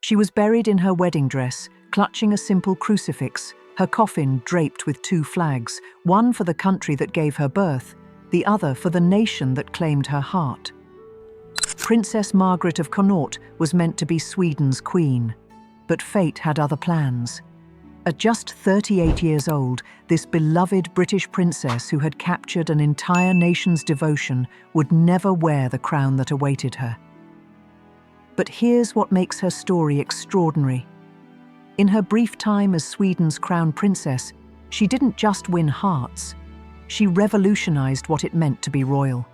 She was buried in her wedding dress, clutching a simple crucifix, her coffin draped with two flags, one for the country that gave her birth, the other for the nation that claimed her heart. Princess Margaret of Connaught was meant to be Sweden's queen, but fate had other plans. At just 38 years old, this beloved British princess who had captured an entire nation's devotion would never wear the crown that awaited her. But here's what makes her story extraordinary. In her brief time as Sweden's crown princess, she didn't just win hearts. She revolutionized what it meant to be royal.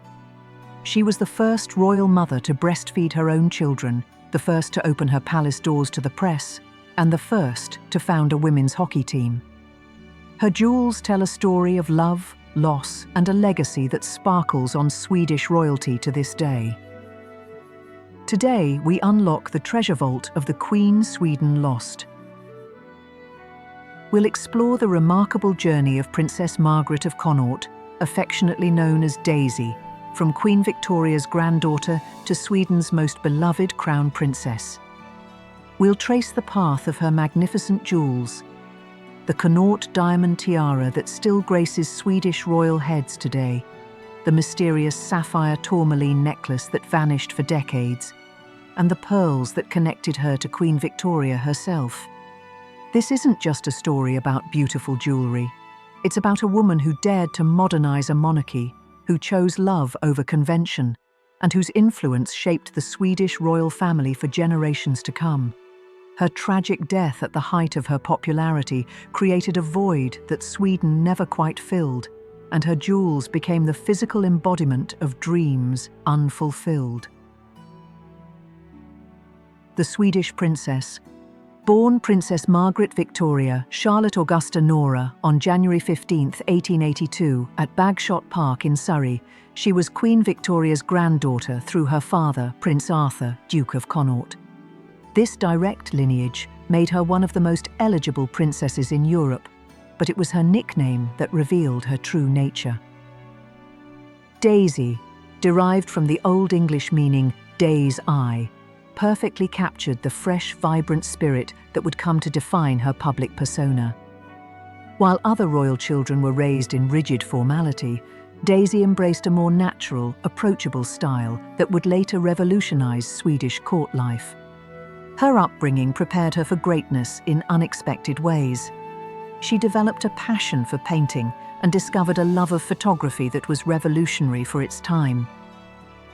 She was the first royal mother to breastfeed her own children, the first to open her palace doors to the press, and the first to found a women's hockey team. Her jewels tell a story of love, loss, and a legacy that sparkles on Swedish royalty to this day. Today, we unlock the treasure vault of the Queen Sweden lost. We'll explore the remarkable journey of Princess Margaret of Connaught, affectionately known as Daisy, from Queen Victoria's granddaughter to Sweden's most beloved crown princess. We'll trace the path of her magnificent jewels, the Connaught Diamond Tiara that still graces Swedish royal heads today, the mysterious sapphire tourmaline necklace that vanished for decades, and the pearls that connected her to Queen Victoria herself. This isn't just a story about beautiful jewelry. It's about a woman who dared to modernize a monarchy, who chose love over convention, and whose influence shaped the Swedish royal family for generations to come. Her tragic death at the height of her popularity created a void that Sweden never quite filled, and her jewels became the physical embodiment of dreams unfulfilled. The Swedish princess. Born Princess Margaret Victoria Charlotte Augusta Nora on January 15, 1882, at Bagshot Park in Surrey, she was Queen Victoria's granddaughter through her father, Prince Arthur, Duke of Connaught. This direct lineage made her one of the most eligible princesses in Europe, but it was her nickname that revealed her true nature. Daisy, derived from the Old English meaning day's eye, perfectly captured the fresh, vibrant spirit that would come to define her public persona. While other royal children were raised in rigid formality, Daisy embraced a more natural, approachable style that would later revolutionize Swedish court life. Her upbringing prepared her for greatness in unexpected ways. She developed a passion for painting and discovered a love of photography that was revolutionary for its time.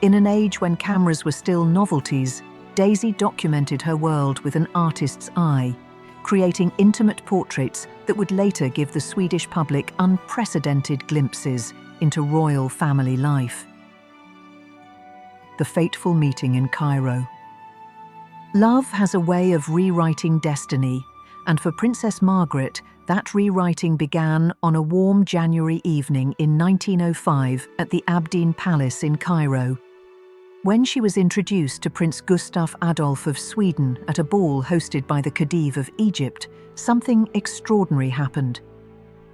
In an age when cameras were still novelties, Daisy documented her world with an artist's eye, creating intimate portraits that would later give the Swedish public unprecedented glimpses into royal family life. The fateful meeting in Cairo. Love has a way of rewriting destiny, and for Princess Margaret, that rewriting began on a warm January evening in 1905 at the Abdeen Palace in Cairo. When she was introduced to Prince Gustav Adolf of Sweden at a ball hosted by the Khedive of Egypt, something extraordinary happened.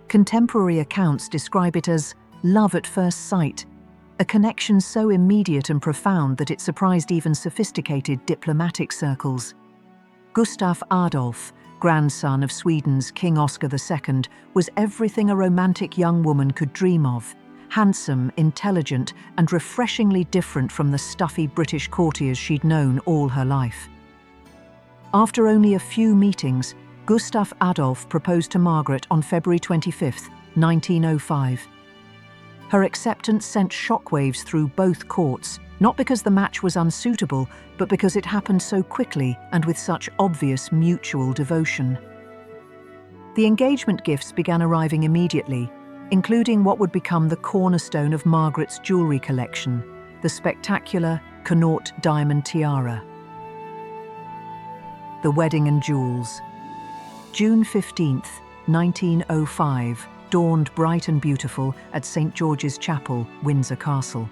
Contemporary accounts describe it as love at first sight, a connection so immediate and profound that it surprised even sophisticated diplomatic circles. Gustav Adolf, grandson of Sweden's King Oscar II, was everything a romantic young woman could dream of. Handsome, intelligent, and refreshingly different from the stuffy British courtiers she'd known all her life. After only a few meetings, Gustav Adolf proposed to Margaret on February 25, 1905. Her acceptance sent shockwaves through both courts, not because the match was unsuitable, but because it happened so quickly and with such obvious mutual devotion. The engagement gifts began arriving immediately, including what would become the cornerstone of Margaret's jewelry collection, the spectacular Connaught Diamond Tiara. The wedding and jewels. June 15, 1905, dawned bright and beautiful at St. George's Chapel, Windsor Castle.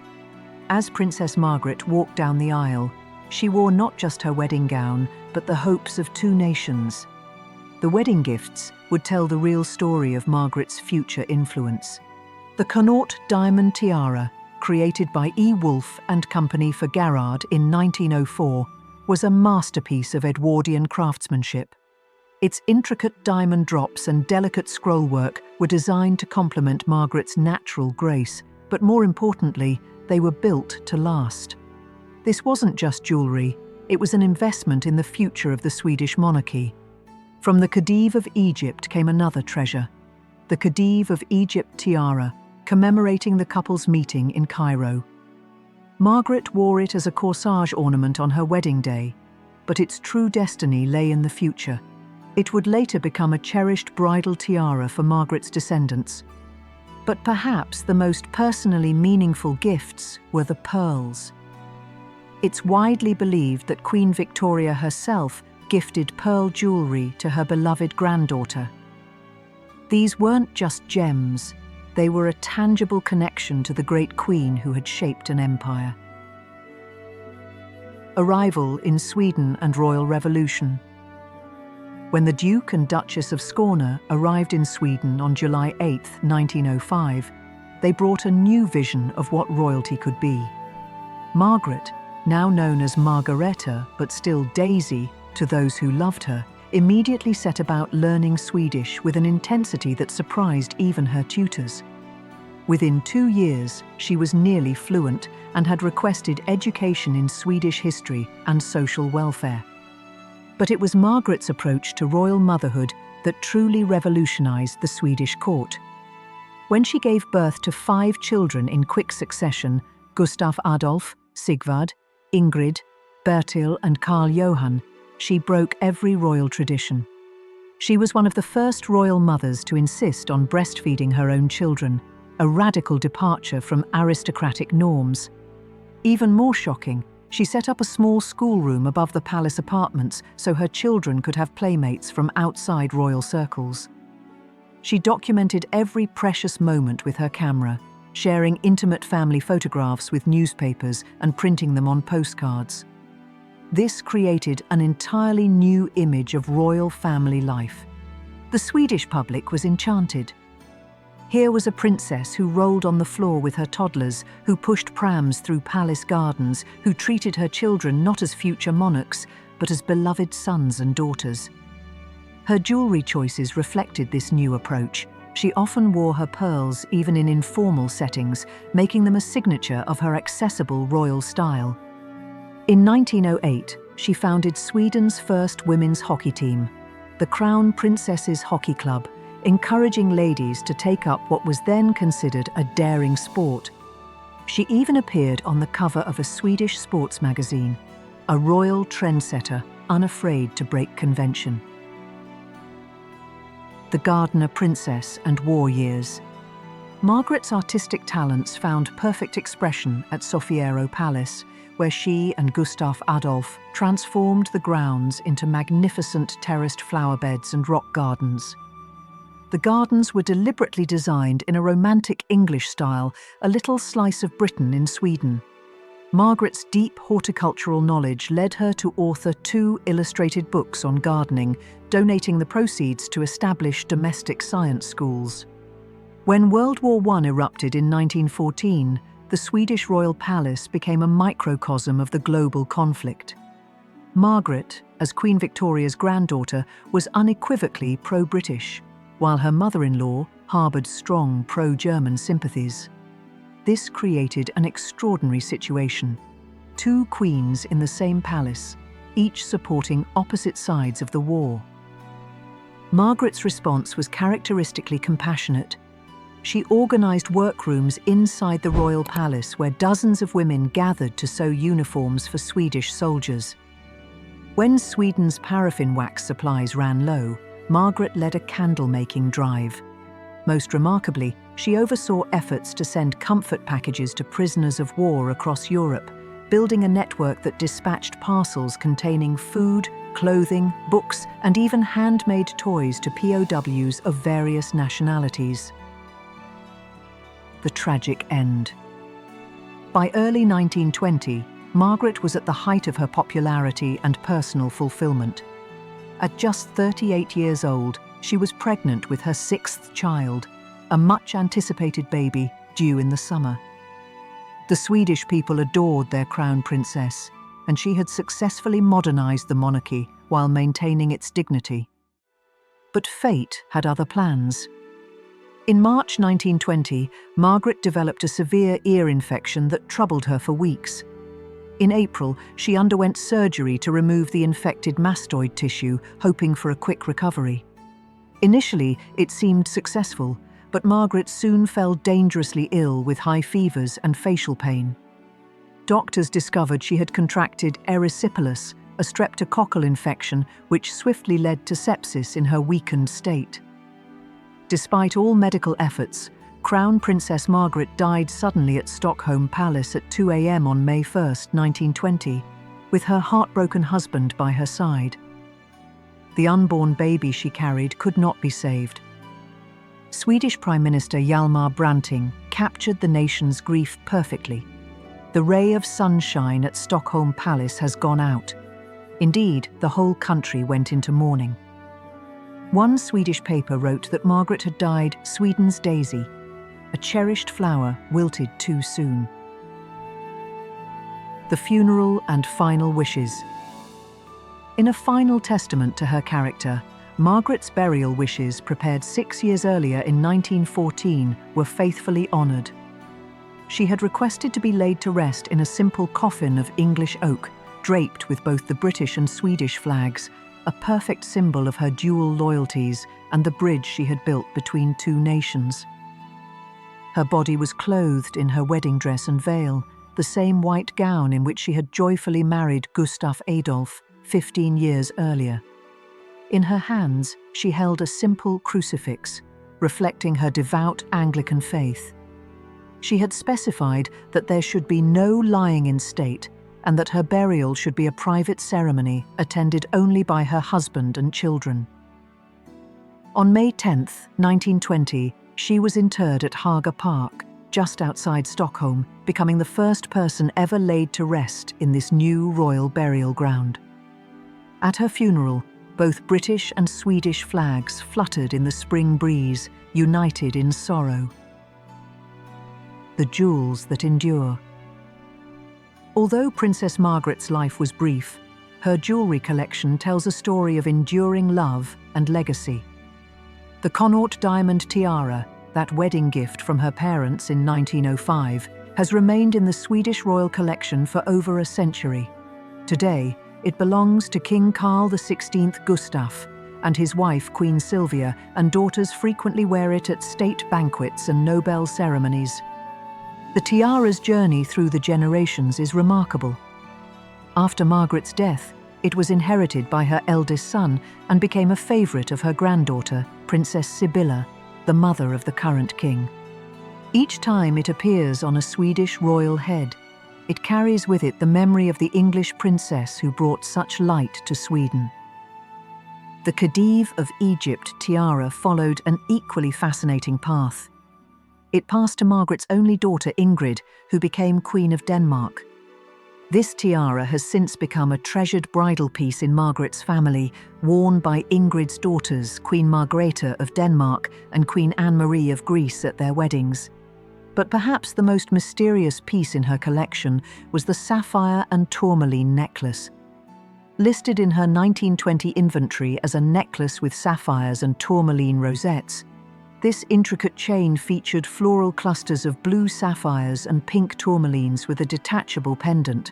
As Princess Margaret walked down the aisle, she wore not just her wedding gown, but the hopes of two nations. The wedding gifts would tell the real story of Margaret's future influence. The Connaught Diamond Tiara, created by E. Wolfe and Company for Garrard in 1904, was a masterpiece of Edwardian craftsmanship. Its intricate diamond drops and delicate scrollwork were designed to complement Margaret's natural grace, but more importantly, they were built to last. This wasn't just jewelry, it was an investment in the future of the Swedish monarchy. From the Khedive of Egypt came another treasure, the Khedive of Egypt Tiara, commemorating the couple's meeting in Cairo. Margaret wore it as a corsage ornament on her wedding day, but its true destiny lay in the future. It would later become a cherished bridal tiara for Margaret's descendants. But perhaps the most personally meaningful gifts were the pearls. It's widely believed that Queen Victoria herself gifted pearl jewelry to her beloved granddaughter. These weren't just gems, they were a tangible connection to the great queen who had shaped an empire. Arrival in Sweden and royal revolution. When the Duke and Duchess of Skåne arrived in Sweden on July 8, 1905, they brought a new vision of what royalty could be. Margaret, now known as Margrethe but still Daisy to those who loved her, immediately set about learning Swedish with an intensity that surprised even her tutors. Within 2 years, she was nearly fluent and had requested education in Swedish history and social welfare. But it was Margaret's approach to royal motherhood that truly revolutionized the Swedish court. When she gave birth to 5 children in quick succession, Gustav Adolf, Sigvard, Ingrid, Bertil and Carl Johan, she broke every royal tradition. She was one of the first royal mothers to insist on breastfeeding her own children, a radical departure from aristocratic norms. Even more shocking, she set up a small schoolroom above the palace apartments so her children could have playmates from outside royal circles. She documented every precious moment with her camera, sharing intimate family photographs with newspapers and printing them on postcards. This created an entirely new image of royal family life. The Swedish public was enchanted. Here was a princess who rolled on the floor with her toddlers, who pushed prams through palace gardens, who treated her children not as future monarchs, but as beloved sons and daughters. Her jewelry choices reflected this new approach. She often wore her pearls even in informal settings, making them a signature of her accessible royal style. In 1908, she founded Sweden's first women's hockey team, the Crown Princesses Hockey Club, encouraging ladies to take up what was then considered a daring sport. She even appeared on the cover of a Swedish sports magazine, a royal trendsetter unafraid to break convention. The Gardener Princess and War Years. Margaret's artistic talents found perfect expression at Sofiero Palace, where she and Gustav Adolf transformed the grounds into magnificent terraced flower beds and rock gardens. The gardens were deliberately designed in a romantic English style, a little slice of Britain in Sweden. Margaret's deep horticultural knowledge led her to author 2 illustrated books on gardening, donating the proceeds to establish domestic science schools. When World War I erupted in 1914, the Swedish royal palace became a microcosm of the global conflict. Margaret, as Queen Victoria's granddaughter, was unequivocally pro-British, while her mother-in-law harboured strong pro-German sympathies. This created an extraordinary situation. 2 queens in the same palace, each supporting opposite sides of the war. Margaret's response was characteristically compassionate. She organised workrooms inside the royal palace where dozens of women gathered to sew uniforms for Swedish soldiers. When Sweden's paraffin wax supplies ran low, Margaret led a candle-making drive. Most remarkably, she oversaw efforts to send comfort packages to prisoners of war across Europe, building a network that dispatched parcels containing food, clothing, books, and even handmade toys to POWs of various nationalities. The tragic end. By early 1920, Margaret was at the height of her popularity and personal fulfillment. At just 38 years old, she was pregnant with her 6th child, a much-anticipated baby due in the summer. The Swedish people adored their crown princess. and she had successfully modernized the monarchy while maintaining its dignity. But fate had other plans. In March 1920, Margaret developed a severe ear infection that troubled her for weeks. In April, she underwent surgery to remove the infected mastoid tissue, hoping for a quick recovery. Initially, it seemed successful, but Margaret soon fell dangerously ill with high fevers and facial pain. Doctors discovered she had contracted erysipelas, a streptococcal infection which swiftly led to sepsis in her weakened state. Despite all medical efforts, Crown Princess Margaret died suddenly at Stockholm Palace at 2 a.m. on May 1, 1920, with her heartbroken husband by her side. The unborn baby she carried could not be saved. Swedish Prime Minister Hjalmar Branting captured the nation's grief perfectly. The ray of sunshine at Stockholm Palace has gone out. Indeed, the whole country went into mourning. One Swedish paper wrote that Margaret had died Sweden's daisy, a cherished flower wilted too soon. The funeral and final wishes. In a final testament to her character, Margaret's burial wishes, prepared 6 years earlier in 1914, were faithfully honoured. She had requested to be laid to rest in a simple coffin of English oak, draped with both the British and Swedish flags, a perfect symbol of her dual loyalties and the bridge she had built between two nations. Her body was clothed in her wedding dress and veil, the same white gown in which she had joyfully married Gustav Adolf 15 years earlier. In her hands, she held a simple crucifix, reflecting her devout Anglican faith. She had specified that there should be no lying in state, and that her burial should be a private ceremony attended only by her husband and children. On May 10, 1920, she was interred at Haga Park, just outside Stockholm, becoming the first person ever laid to rest in this new royal burial ground. At her funeral, both British and Swedish flags fluttered in the spring breeze, united in sorrow. The jewels that endure. Although Princess Margaret's life was brief, her jewellery collection tells a story of enduring love and legacy. The Connaught Diamond Tiara, that wedding gift from her parents in 1905, has remained in the Swedish royal collection for over a century. Today, it belongs to King Carl XVI Gustaf and his wife Queen Silvia, and daughters frequently wear it at state banquets and Nobel ceremonies. The tiara's journey through the generations is remarkable. After Margaret's death, it was inherited by her eldest son and became a favourite of her granddaughter, Princess Sibylla, the mother of the current king. Each time it appears on a Swedish royal head, it carries with it the memory of the English princess who brought such light to Sweden. The Khedive of Egypt Tiara followed an equally fascinating path. It passed to Margaret's only daughter Ingrid, who became Queen of Denmark. This tiara has since become a treasured bridal piece in Margaret's family, worn by Ingrid's daughters, Queen Margrethe of Denmark and Queen Anne-Marie of Greece at their weddings. But perhaps the most mysterious piece in her collection was the sapphire and tourmaline necklace. Listed in her 1920 inventory as a necklace with sapphires and tourmaline rosettes, this intricate chain featured floral clusters of blue sapphires and pink tourmalines with a detachable pendant.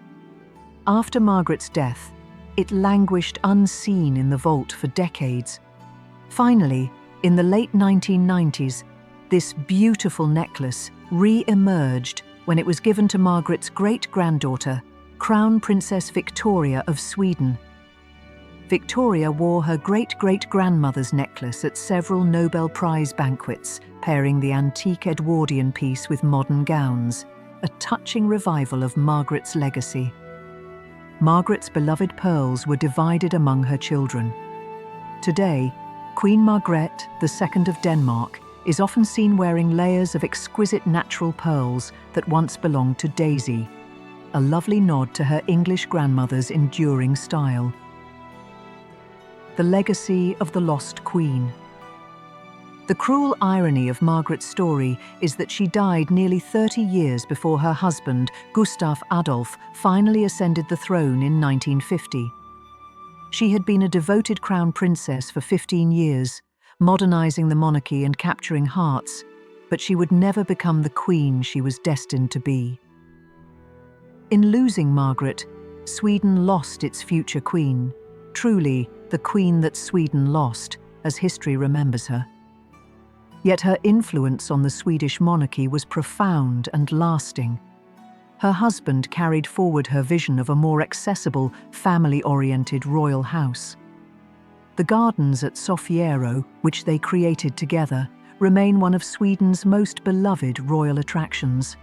After Margaret's death, it languished unseen in the vault for decades. Finally, in the late 1990s, this beautiful necklace re-emerged when it was given to Margaret's great-granddaughter, Crown Princess Victoria of Sweden. Victoria wore her great-great-grandmother's necklace at several Nobel Prize banquets, pairing the antique Edwardian piece with modern gowns, a touching revival of Margaret's legacy. Margaret's beloved pearls were divided among her children. Today, Queen Margrethe II of Denmark is often seen wearing layers of exquisite natural pearls that once belonged to Daisy, a lovely nod to her English grandmother's enduring style. The legacy of the lost queen. The cruel irony of Margaret's story is that she died nearly 30 years before her husband, Gustav Adolf, finally ascended the throne in 1950. She had been a devoted crown princess for 15 years, modernizing the monarchy and capturing hearts, but she would never become the queen she was destined to be. In losing Margaret, Sweden lost its future queen, truly the queen that Sweden lost, as history remembers her. Yet her influence on the Swedish monarchy was profound and lasting. Her husband carried forward her vision of a more accessible, family-oriented royal house. The gardens at Sofiero, which they created together, remain one of Sweden's most beloved royal attractions.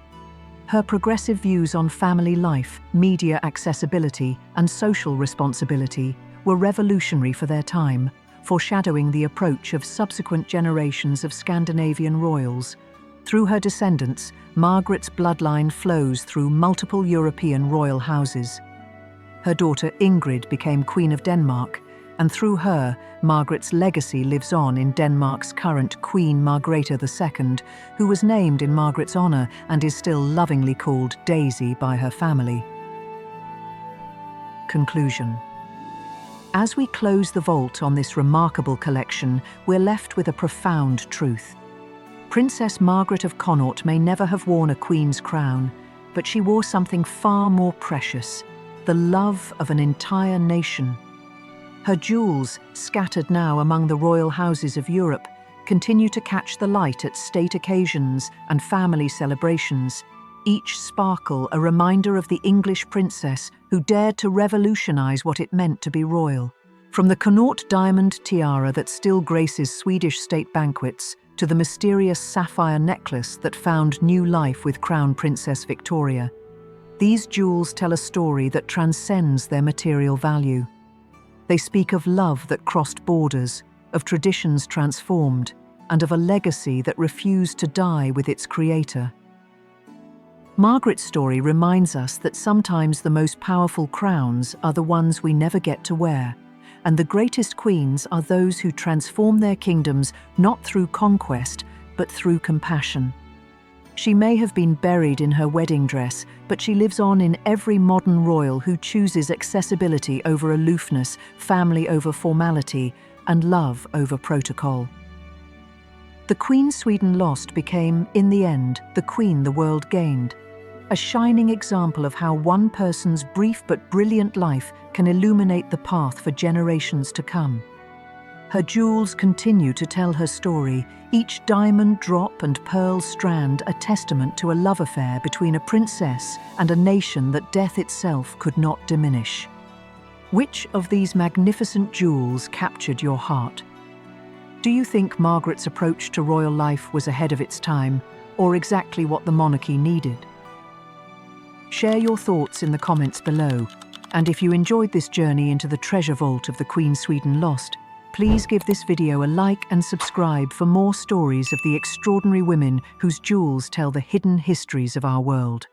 Her progressive views on family life, media accessibility, and social responsibility were revolutionary for their time, foreshadowing the approach of subsequent generations of Scandinavian royals. Through her descendants, Margaret's bloodline flows through multiple European royal houses. Her daughter Ingrid became Queen of Denmark, and through her, Margaret's legacy lives on in Denmark's current Queen Margrethe II, who was named in Margaret's honour and is still lovingly called Daisy by her family. Conclusion. As we close the vault on this remarkable collection, we're left with a profound truth. Princess Margaret of Connaught may never have worn a queen's crown, but she wore something far more precious, the love of an entire nation. Her jewels, scattered now among the royal houses of Europe, continue to catch the light at state occasions and family celebrations, each sparkle a reminder of the English princess who dared to revolutionize what it meant to be royal. From the Connaught Diamond Tiara that still graces Swedish state banquets, to the mysterious sapphire necklace that found new life with Crown Princess Victoria, these jewels tell a story that transcends their material value. They speak of love that crossed borders, of traditions transformed, and of a legacy that refused to die with its creator. Margaret's story reminds us that sometimes the most powerful crowns are the ones we never get to wear, and the greatest queens are those who transform their kingdoms not through conquest, but through compassion. She may have been buried in her wedding dress, but she lives on in every modern royal who chooses accessibility over aloofness, family over formality, and love over protocol. The queen Sweden lost became, in the end, the queen the world gained. A shining example of how one person's brief but brilliant life can illuminate the path for generations to come. Her jewels continue to tell her story, each diamond drop and pearl strand a testament to a love affair between a princess and a nation that death itself could not diminish. Which of these magnificent jewels captured your heart? Do you think Margaret's approach to royal life was ahead of its time, or exactly what the monarchy needed? Share your thoughts in the comments below, and if you enjoyed this journey into the treasure vault of the Queen Sweden lost, please give this video a like and subscribe for more stories of the extraordinary women whose jewels tell the hidden histories of our world.